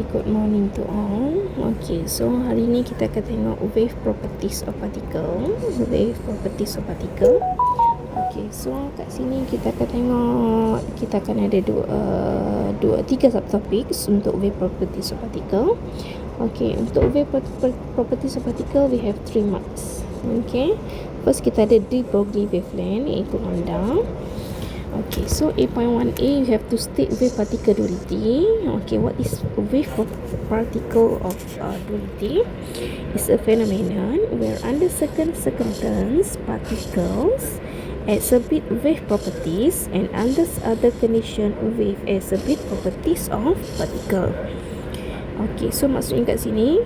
Okay, good morning to all. Okay, so hari ni kita akan tengok wave properties of particle. Wave properties of particle. Okay, so kat sini kita akan tengok, kita akan ada tiga subtopik untuk wave properties of particle. Okay, untuk wave properties of particle we have 3 marks. Okay, first kita ada de Broglie wavelength iaitu lambda. Okay, so 8.1a, you have to state wave particle duality. Okay, what is wave particle of duality? It's a phenomenon where under certain circumstances particles exhibit wave properties and under other condition wave exhibit properties of particle. Okay, so maksudnya kat sini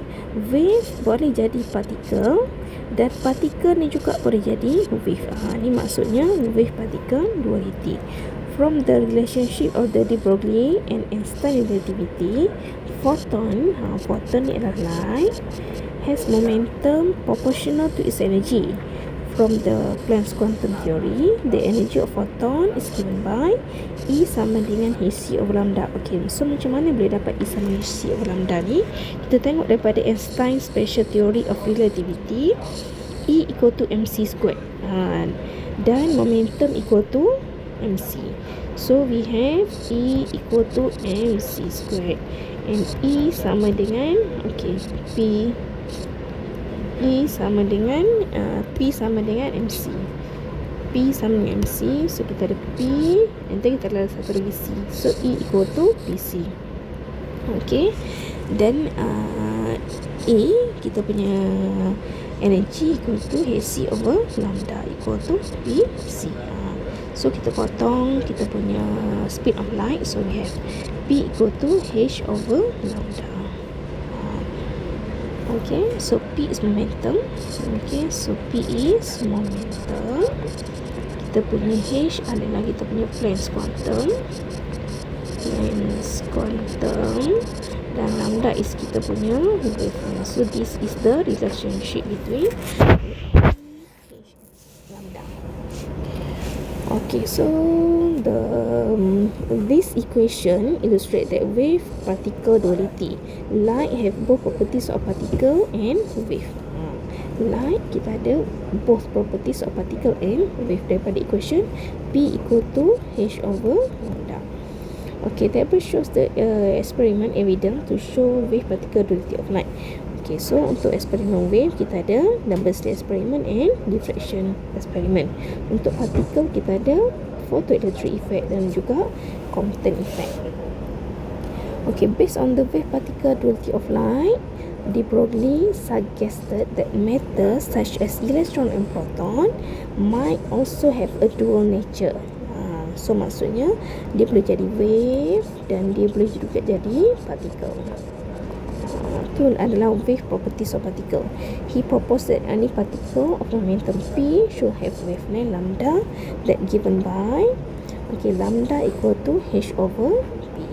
wave boleh jadi particle dan partikel ni juga boleh jadi wave. Ni maksudnya wave particle duality. From the relationship of the de Broglie and Einstein relativity, photon ni adalah light, has momentum proportional to its energy. From the Planck's quantum theory, the energy of photon is given by E sama dengan hc over lambda. Okay, so macam mana boleh dapat E sama hc over lambda ni? Kita tengok daripada Einstein special theory of relativity, E equal to mc squared, dan momentum equal to mc. So we have E equal to mc squared and E sama dengan P. E sama dengan P sama dengan MC. P sama dengan MC. So kita ada P and then kita ada satu lagi C. So E equal to PC. Okay. Then E kita punya energy equal to Hc over lambda equal to PC. So kita potong kita punya speed of light. So we have P equal to H over lambda. Okay, so P is momentum. Okay, so P is momentum. Kita punya H adalah kita punya Planck's quantum. Dan lambda is kita punya wavelength. So this is the relationship between lambda. Okay, so this equation illustrates that wave particle duality. Light have both properties of particle and wave. Light kita ada both properties of particle and wave daripada equation P equal to H over lambda. Okay, table shows the experiment evidence to show wave particle duality of light. Okay, so untuk eksperimen wave kita ada number slit experiment and diffraction experiment. Untuk particle kita ada photoelectric effect dan juga Compton effect. Okay, based on the wave particle duality of light, de Broglie suggested that matter such as electron and proton might also have a dual nature. So maksudnya dia boleh jadi wave dan dia boleh juga jadi particle. Itu adalah wave properties of particle. He proposed that any particle of momentum P should have wavelength lambda that given by lambda equal to H over P,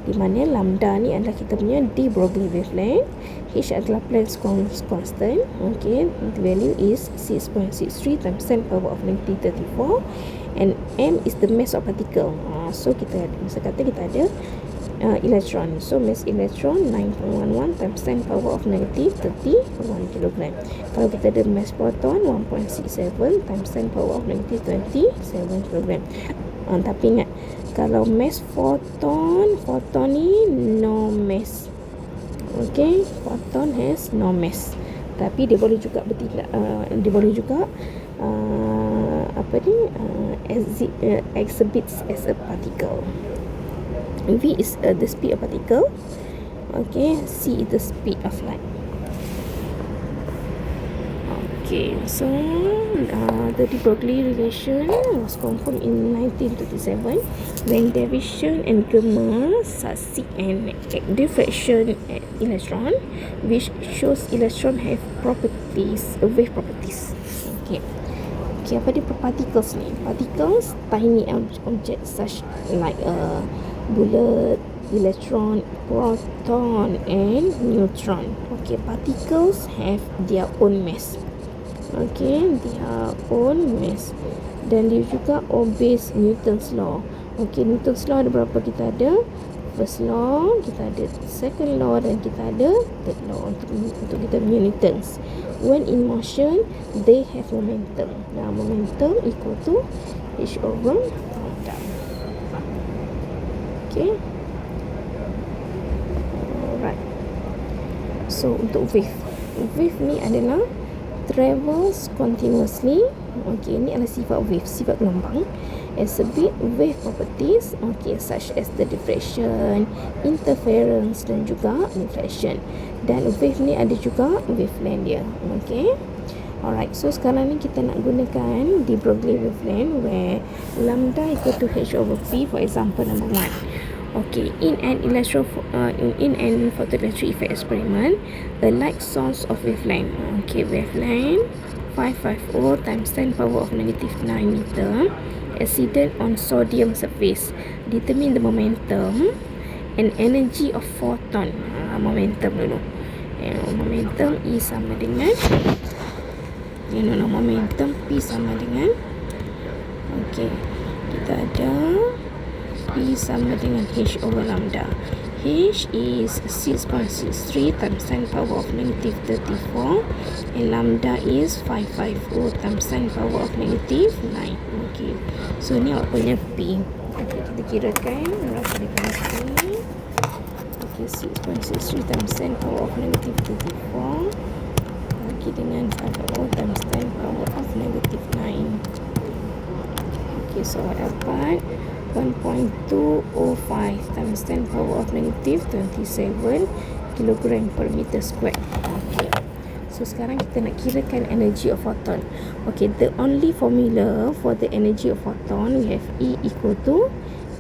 di mana lambda ni adalah kita punya de Broglie wavelength, H adalah Planck's constant. Okay, the value is 6.63 times 10 power of negative 34 and M is the mass of particle. So kita kata kita ada electron. So mass electron 9.11 times 10 power of negative 31 kg. Kalau kita ada mass proton 1.67 times 10 power of negative 27 kg. Tapi ingat, kalau mass photon ni no mass. Okay, photon has no mass. Tapi dia boleh juga bertindak, dia boleh juga exhibits as a particle. V is the speed of particle. Okay, C is the speed of light. Okay, so the de Broglie relation was confirmed in 1937 when Davidson and Germer succeed in diffraction electron, which shows electron have properties, wave properties. Okay, apa dia particles ni? Particles tiny objects such like bullet, electron, proton and neutron. Okay, particles have their own mass. Okay, their own mass. Dan dia juga obeys Newton's law. Okay, Newton's law ada berapa? Kita ada first law, kita ada second law, dan kita ada third law untuk kita punya Newtons. When in motion, they have momentum. Now momentum equal to h over lambda. Okay. Alright. So untuk wave ni adalah travels continuously. Okay, ni adalah sifat wave, sifat gelombang. Exhibit wave properties, okay, such as the diffraction, interference dan juga reflection. Dan wave ni ada juga wavelength dia. Okay. Alright, so sekarang ni kita nak gunakan de Broglie wavelength where lambda equal to h over p, for example number 1. Okay, in an photoelectric effect experiment, the light source of wavelength, okay, wavelength 550 times 10 power of negative 9 meter, incident on sodium surface. Determine the momentum and energy of photon. Momentum dulu. Momentum E sama dengan momentum P sama dengan, okay, kita ada P sama dengan H over lambda. H is 6.63 times 10 power of negative 34 and lambda is 550 times 10 power of negative 9. Okay, so ni awak punya P. Okay, kita kirakan berapa dia punya P. Okay, 6.63 times 10 power of negative 34 bagi dengan 550 times 10 power of negative 9. Okay, so awak dapat 1.205 times 10 power of negative 27 kilogram per meter square. Okay. So sekarang kita nak kirakan energy of photon. Okay, the only formula for the energy of photon, we have E equal to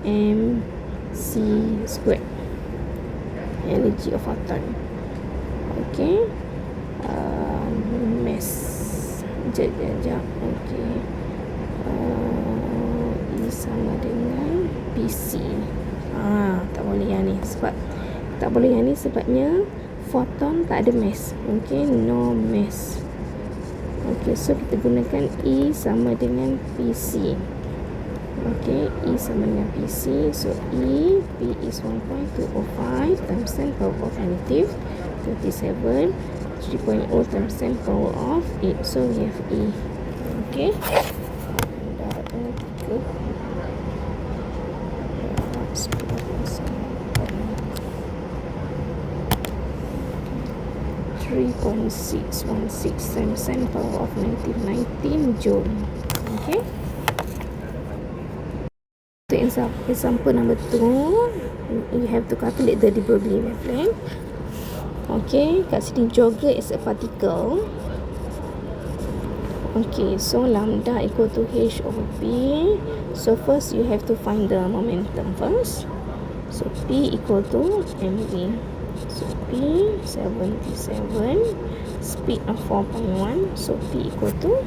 mc square. Energy of photon. Okay. Mass. Sekejap. Okay. E sama dengan PC. Tak boleh yang ni sebabnya photon tak ada mass. Okay, no mass. Okay, so kita gunakan E sama dengan PC. Okay, E sama dengan PC. So E, P is 1.205 times 10 power of negative 27, 3.0 times 10 power of 8. So we have E. Okay. 3.616 times 10 power of negative 19 joule. Okay. So example number 2, you have to calculate the de Broglie wavelength. Okay, kat sini jogger is a particle. Okay, so lambda equal to h over p. So first you have to find the momentum first. So p equal to mv. So P 77, speed of 4.1, so P equal to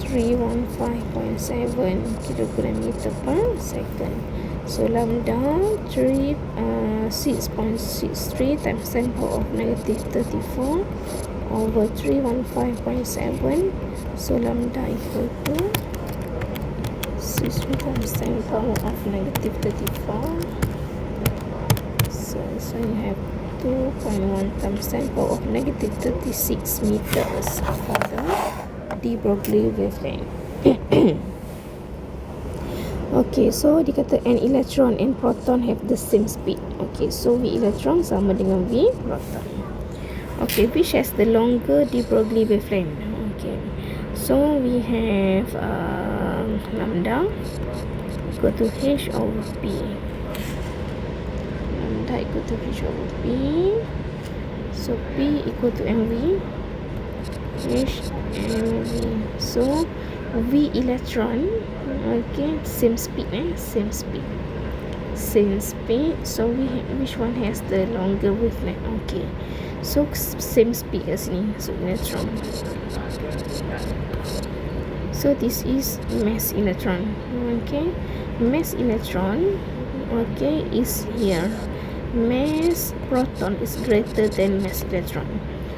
315.7 kilogram meter per second. So lambda 6.63 times 10 power of negative 34 over 315.7. So lambda equal to 6 times 10 power of negative 34. So you have 2.1 times 10 power of negative 36 meters for the de Broglie wavelength. Okay, so dikata an electron and proton have the same speed. Okay, so V electron sama dengan V proton. Okay, which has the longer de Broglie wavelength? Okay, so we have lambda equal to h over p. Lambda equal to h over p. So p equal to mv. H mv. So V electron, okay, same speed, same speed. So which one has the longer wavelength? Okay, so same speed as sini. So electron. So this is mass electron. Okay, mass electron, okay, is here. Mass proton is greater than mass electron.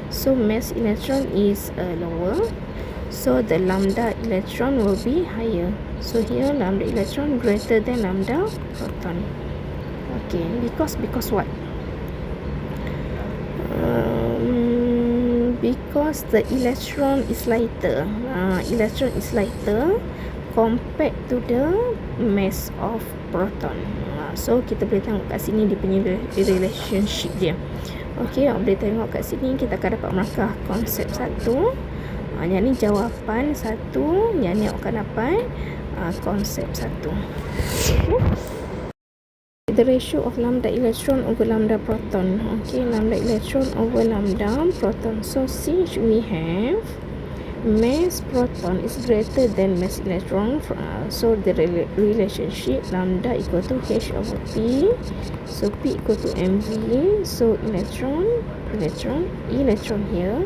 So mass electron is lower. So the lambda electron will be higher. So here lambda electron greater than lambda proton. Okay, because what? Because the electron is lighter. Electron is lighter compared to the mass of proton. So kita boleh tengok kat sini dia punya relationship dia. Okey, boleh tengok kat sini kita akan dapat melangkah konsep satu. Yang ni jawapan satu, yang ni akan dapat konsep satu. Okay. The ratio of lambda electron over lambda proton. Okay, lambda electron over lambda proton. So since we have mass proton is greater than mass electron, so the relationship lambda equal to H over P. So P equal to mv. So electron here.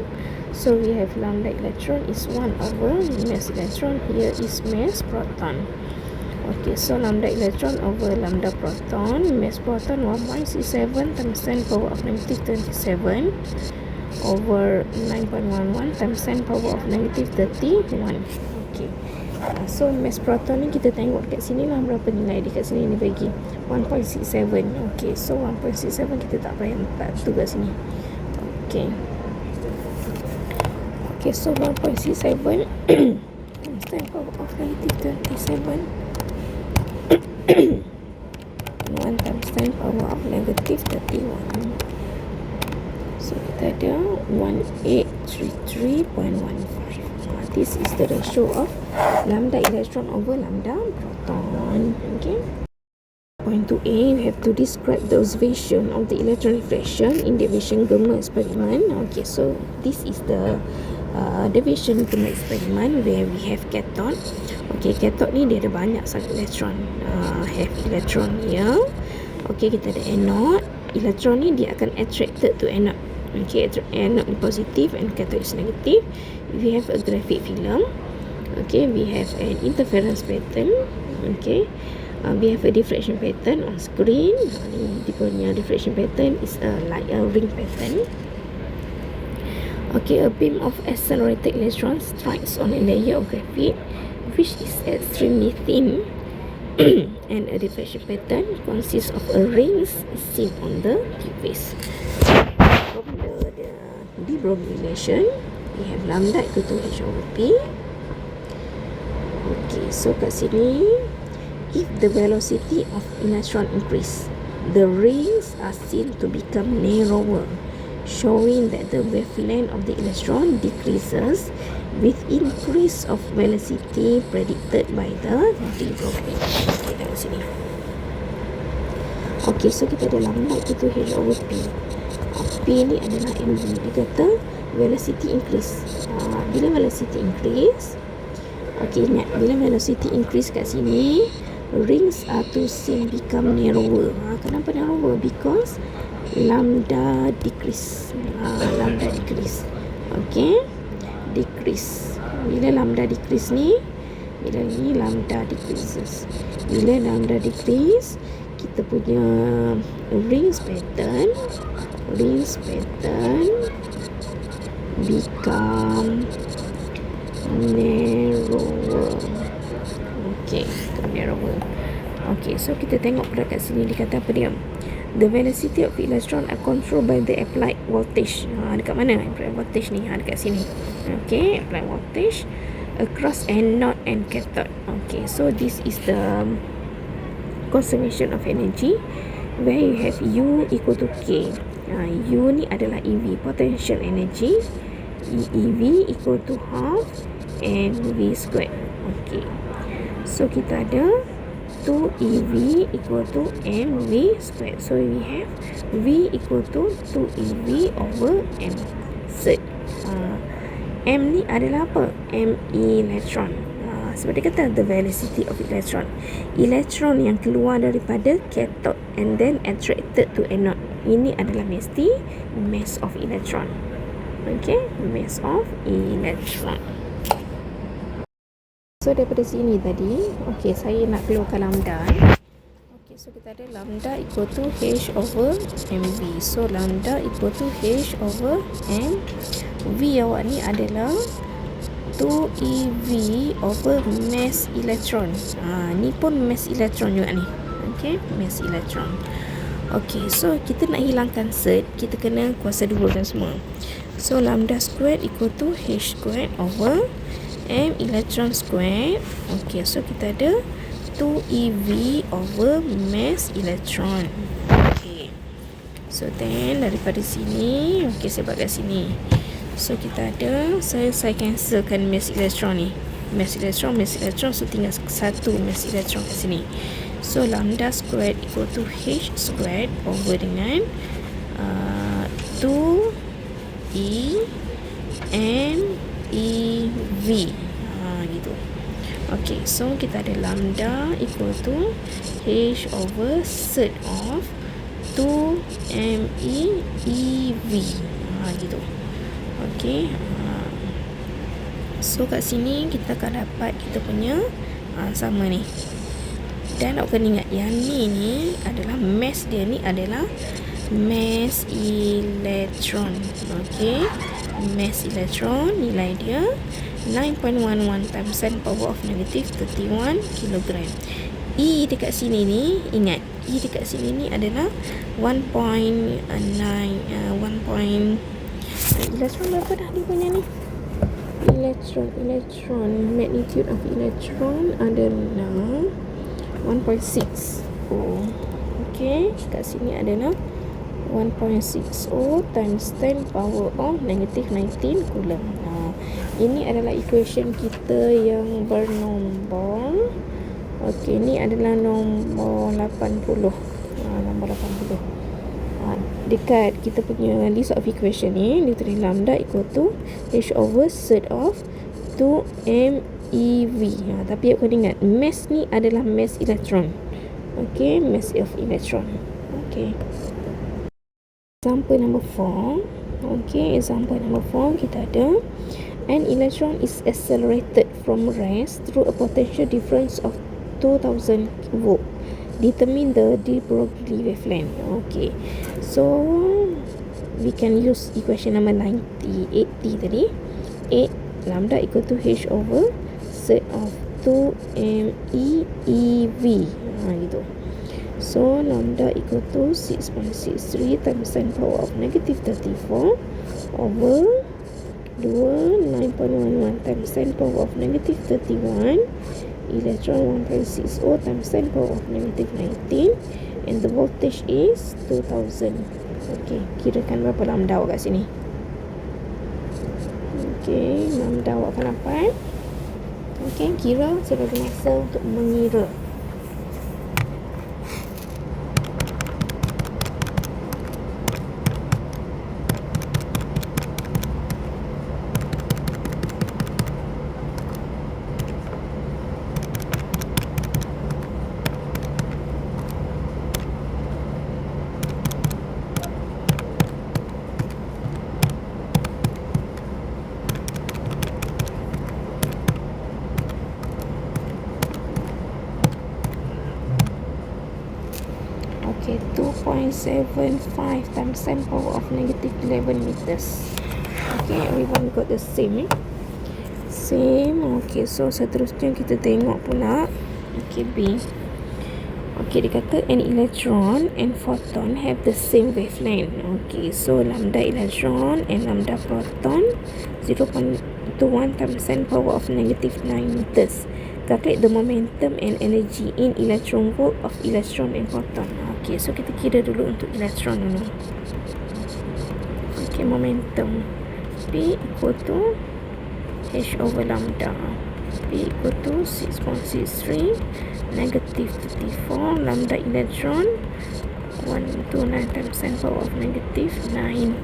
So we have lambda electron is 1 over mass electron. Here is mass proton. Okay, so lambda electron over lambda proton. Mass proton 1.67 times 10 power of negative 27 over 9.11 times 10 power of negative 31. Okay. So mass proton ni kita tengok kat sini lah berapa nilai dia kat sini ni bagi 1.67. Okay, so 1.67 kita tak payah letak tu kat sini. Okay. Okay, so 1.67 times 10 power of negative 27 1 times 10 power of negative 31. So kita ada 1833.15. This is the ratio of lambda electron over lambda proton. Okay. Point 2a, we have to describe the observation of the electron reflection in deviation gamma experiment. Okay, so this is the deviation gamma experiment where we have cathode. Okay, cathode ni dia ada banyak sangat elektron. Have electron here. Okay, kita ada anode. Elektron ni dia akan attracted to anode. Okay, anode ni positive and cathode is negative. We have a graphite film. Okay, we have an interference pattern. Okay, we have a diffraction pattern on screen. Dia punya diffraction pattern is like a ring pattern. Okay, a beam of accelerated electrons strikes on a layer of graphite which is extremely thin and a diffraction pattern consists of a rings seen on the tube face. From the de Broglie relation, we have lambda equal to H over P. Okay, so kat sini, if the velocity of electron increase, the rings are seen to become narrower, showing that the wavelength of the electron decreases with increase of velocity predicted by the de Broglie. Okay, tengok sini. Okay, so kita ada lambda equal to H over P. P ni adalah mv. Dia kata velocity increase. Bila velocity increase, okay, ingat, bila velocity increase kat sini, rings are to seen become narrower. Kenapa narrower? Because lambda decrease. Lambda decrease. Okay, decrease. Bila lambda decrease ni, bila ni lambda decreases. Bila lambda decrease, kita punya rings pattern become narrower. Okay, narrower. Okay, so kita tengok pula kat sini dia kata apa dia? The velocity of electron are controlled by the applied voltage. Dekat mana applied voltage ni? Dekat sini. Okay, applied voltage across anode and cathode. Okay, so this is the conservation of energy where you have U equal to K. U ni adalah EV, potential energy. EV equal to half mv squared. Okay, so kita ada 2EV equal to mv squared. So we have V equal to 2EV over m. Set m ni adalah apa? M electron. Sebab dia kata the velocity of electron. Electron yang keluar daripada cathode and then attracted to anode. Ini adalah mesti mass of electron. Okay, mass of electron. So daripada sini tadi, okay, saya nak keluarkan lambda. Okay, so kita ada lambda equal to H over mv. So lambda equal to H over m. V awak ni adalah 2eV over mass electron. Ni pun mass electron juga ni. Okay, mass electron. Okay, so kita nak hilangkan Z, kita kena kuasa 2 kan semua. So lambda squared equal to H squared over M electron squared. Okay, so kita ada 2eV over mass electron. Okay, so then daripada sini, okay, saya buat kat sini. So kita ada, saya cancelkan mass electron ni. Mass electron, so tinggal satu mass electron kat sini. So lambda squared equal to H squared over dengan 2E and EV. Gitu. Okay, so kita ada lambda equal to H over Z of 2ME EV. Gitu. Okay. So kat sini kita akan dapat kita punya sama ni. Dan nak kena ingat yang ni adalah mass dia ni adalah mass electron. Okay, mass electron nilai dia 9.11 times 10 power of negative 31 kg. E dekat sini ni, ingat E dekat sini ni adalah 1.9 electron berapa dah dia punya ni? Electron magnitude of electron adalah 1.6. Okay, kat sini adalah 1.60 times 10 power of negative 19 coulomb. Ini adalah equation kita yang bernombor. Okay, ni adalah nombor 80. Nombor 80. Dekat kita punya list of equation ni, dia tulis lambda equal to H over Z of 2MeV. Tapi kau ingat, mass ni adalah mass electron. Okay, mass of electron. Okay. Example number 4. Okay, example number 4 kita ada an electron is accelerated from rest through a potential difference of 2000 volt. Determine the de Broglie wavelength. Okay, so we can use equation number 80 tadi. 8 lambda equal to H over Z of 2ME EV. Gitu. So lambda equal to 6.63 times 10 power of negative 34 over 2 9.11 times 10 power of negative 31 electron 1.60 times 10 power of negative 19 and the voltage is 2000. Okay, kirakan berapa lambda awak kat sini. Okay, lambda awak akan dapat. Okay, kira saya bagi masa untuk mengira. Okay, 2.75 times 10 power of negative 11 meters. Okay, everyone got the same. Same. Okay, so seterusnya kita tengok pula. Okay, B. Okay, dia kata an electron and photon have the same wavelength. Okay, so lambda electron and lambda proton 0.21 times 10 power of negative 9 meters. Calculate the momentum and energy in electron volt of electron and proton. Okay, so kita kira dulu untuk electron dulu. Okay, momentum P equal to H over lambda. P equal to 6.63 negative 34 lambda electron 129 times 10 power of negative 9.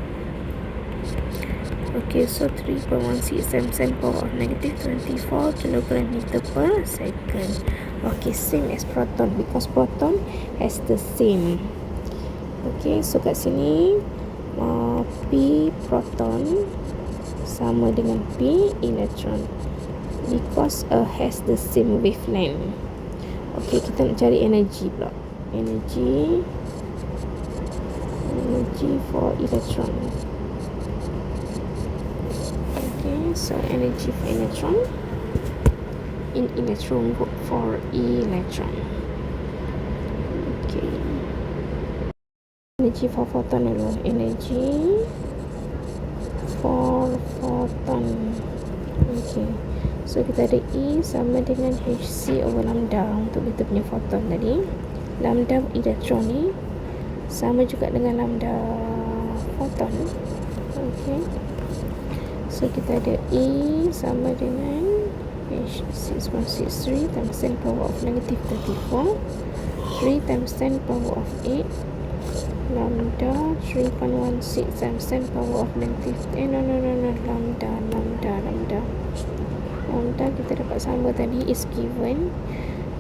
Okay, so 3.16 times 10 power of negative 24 kilogram meter per second. Okay, same as proton because proton has the same. Okay, so kat sini P proton sama dengan P electron because has the same wavelength. Okay, kita nak cari energy pula. Energy for electron. Okay, so energy for electron in electron volt for electron. Okay, energy for photon dulu. Energy for photon. Okay, so kita ada E sama dengan hc over lambda untuk kita punya photon tadi. Lambda elektron ni sama juga dengan lambda photon. Okay, so kita ada E sama dengan H6.63 times 10 power of negative 34, 3 times 10 power of 8, lambda 3.16 times 10 power of negative lambda kita dapat sama tadi is given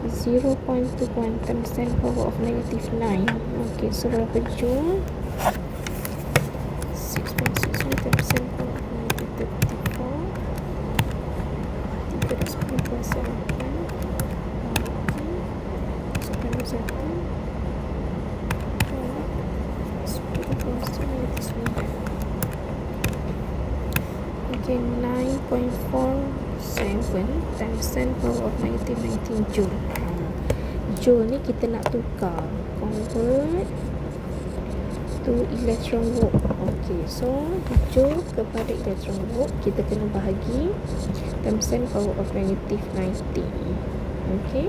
0.21 times 10 power of negative 9. Okay, so berapa joule? 6.63 times 10 power of negative 34, 3 dah 10.7, 10.9. Okay, 9.47 times 10 power of negative 19 joule. Joule ni kita nak tukar, convert to electron volt. Okay, so joule kepada electron volt kita kena bahagi times 10 power of negative 19. Okay,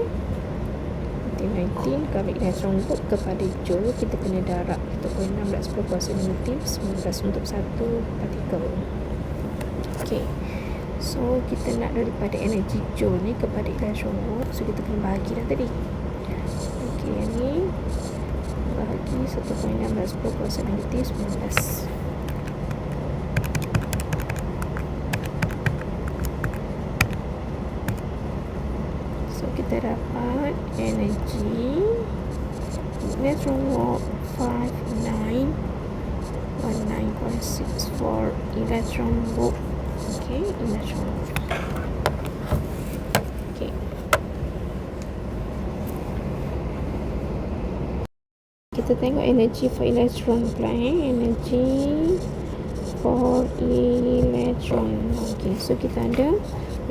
19 kalau electron volt kepada joule kita kena darab 1.16 per kuasa negatif 19 untuk satu partikel. Okay, so kita nak daripada energi joule ni kepada electron volt, so kita kena bahagi dah tadi. Okay, yang ni bahagi 1.16 per kuasa negatif 19. So kita dapat energi electron volt 5919.64 electron volt. Okay, electron volt. Okay, kita tengok energy for electron pula. Energy for electron. Okay, so kita ada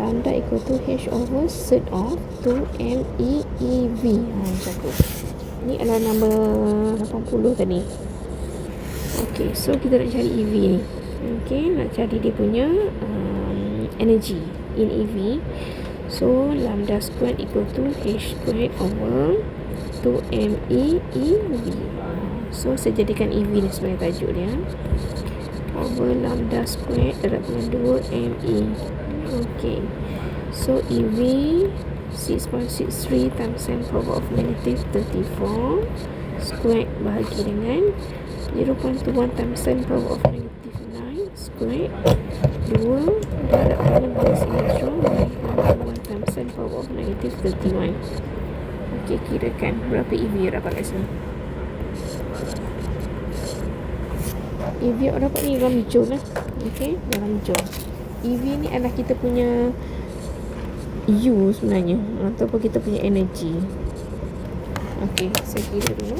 lambda equal to H over surd of 2MeEV. Macam tu. Ni adalah nombor 80 tadi. Okay, so kita nak cari EV ni. Okay, nak cari dia punya energy in EV. So lambda squared equal to H squared over 2MeEV. So saya jadikan EV ni sebagai tajuk dia, over lambda squared darab dengan 2Me. Okay, so EV 6.63 times 10 power of negative 34 squared bahagi dengan 0.21 times 10 power of negative 9 squared 2 darab dengan mass electron 0.21 times 10 power of negative 31. Okay, kirakan berapa EV yang dapat kat sini. EV yang dapat ni dalam joule lah. Okay, dalam joule. EV ni adalah kita punya U sebenarnya, ataupun kita punya energy. Okay, saya kira dulu.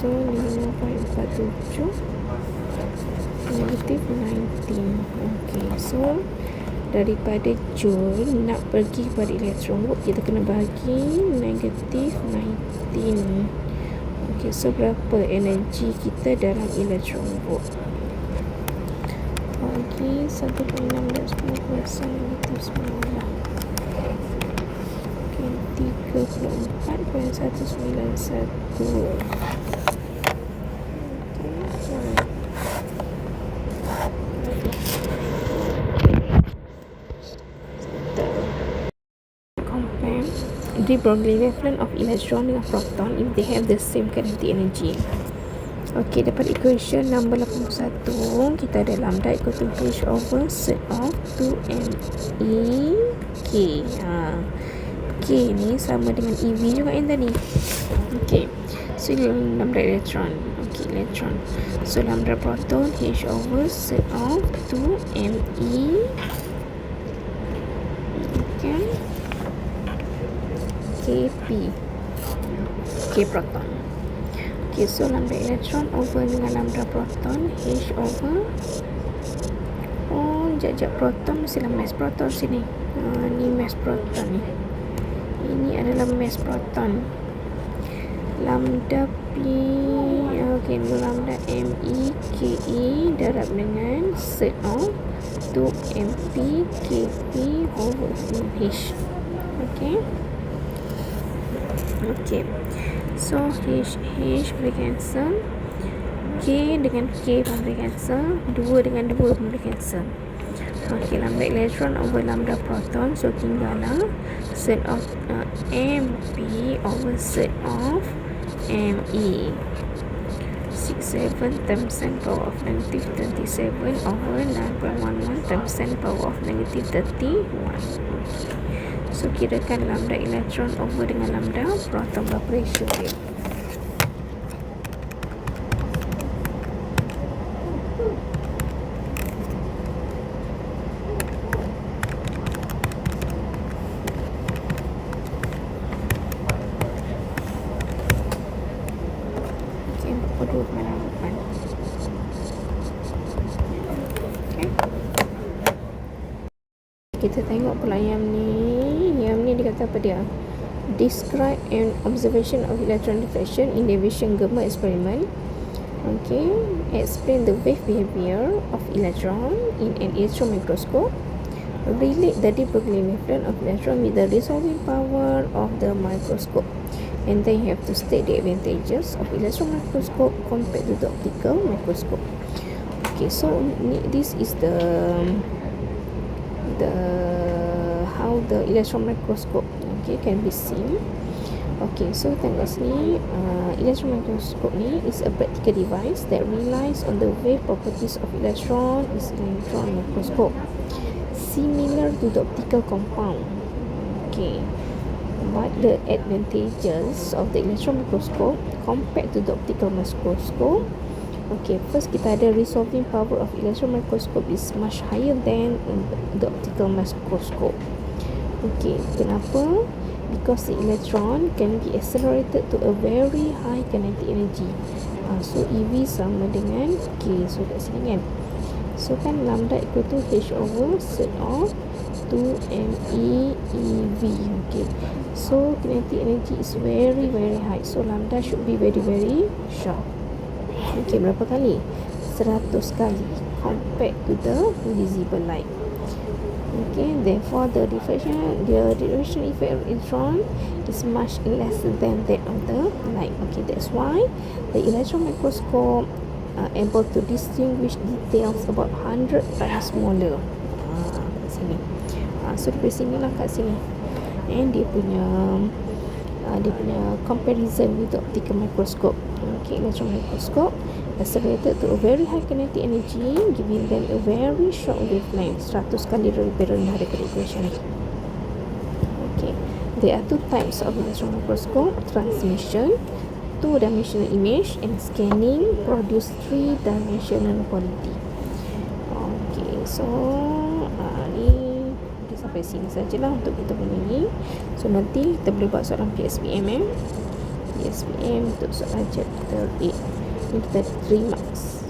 so 5.47 negatif 19. Okay, so daripada joule nak pergi pada elektron volt, kita kena bahagi negatif 19. Okay, so berapa energi kita dalam elektron volt? Bagi 1.6 dan 10% negatif 9. Okay, 34.191. The Broglie wavelength of electron dengan proton if they have the same kinetic energy. Okey, dapat equation number 81. Kita ada lambda equal to H over set of 2me K. K ni sama dengan EV juga yang tadi. Okey, so lambda elektron. Okey, elektron. So lambda proton H over set of 2me Kp K proton. Okay, so lambda elektron over dengan lambda proton H over, jap proton mesti dalam mass proton sini. Ni mass proton ni. Ini adalah mass proton. Lambda P, okay, lambda Me Ke darab dengan set of 2mp Kp over H. Okay. Okay, so H boleh cancel, K dengan K pun boleh cancel, 2 dengan 2 pun boleh cancel. Okay, lambda elektron over lambda proton, so tinggal lah set of MP over set of ME. 67 times 10 power of negative 27 over 9.11 times 10 power of negative 31. So kirakan lambda elektron over dengan lambda proton berapa ratio dia. Okay, 42.8. Okay, kita tengok pula yang ni dia kata apa dia? Describe an observation of electron diffraction in deviation gamma experiment. Okay, explain the wave behavior of electron in an electron microscope. Relate the de Broglie wavelength of electron with the resolving power of the microscope. And then you have to state the advantages of electron microscope compared to the optical microscope. Okay, so this is the how the electron microscope can be seen. Okay, so tengok sini, electron microscope ni is a practical device that relies on the wave properties of electron. Is electron microscope similar to the optical compound. Okay, what the advantages of the electron microscope compared to the optical microscope? Okay, first kita ada resolving power of electron microscope is much higher than the optical microscope. Okay, kenapa? Because the electron can be accelerated to a very high kinetic energy. So EV sama dengan K. So kat sini kan, so kan lambda equal to H over set of 2me EV. Okay, so kinetic energy is very very high, so lambda should be very very short. Okay, berapa kali? 100 kali compared to the visible light. Okay, therefore the diffraction effect of electron is much less than that of the light. Okay, that's why the electron microscope are able to distinguish details about 100 times smaller. Kat sini. So dari sini lah kat sini. And dia punya comparison with the optical microscope. Okay, electron microscope accelerated to a very high kinetic energy, giving them a very short wavelength, 100 kali lebih rendah daripada equation. Okay, there are two types of electron microscope: transmission, 2-dimensional image, and scanning, produce 3-dimensional quality. Okay, so ni sampai sini sajalah untuk kita punya ni. So nanti kita boleh buat soalan PSBM SPM untuk soalan chapter 8. Ni kita ada 3 marks.